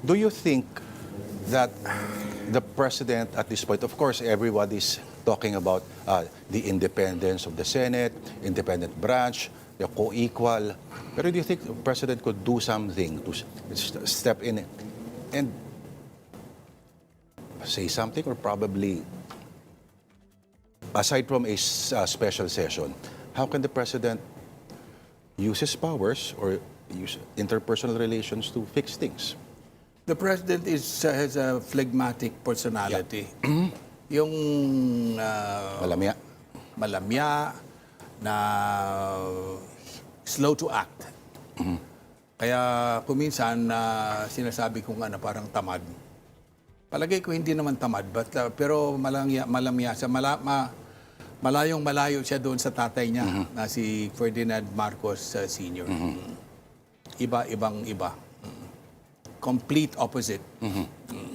Do you think that the president at this point, of course, everybody's talking about the independence of the Senate, independent branch, the co-equal. Pero do you think the president could do something to step in and say something, or probably, aside from a special session, how can the president use his powers or use interpersonal relations to fix things? The president has a phlegmatic personality. Yung Malamya. malamya, na slow to act. Kaya kuminsan sinasabi ko nga na parang tamad. Palagay ko hindi naman tamad, pero malamya siya. Malayong malayo siya doon sa tatay niya na si Ferdinand Marcos Sr. Iba. Complete opposite.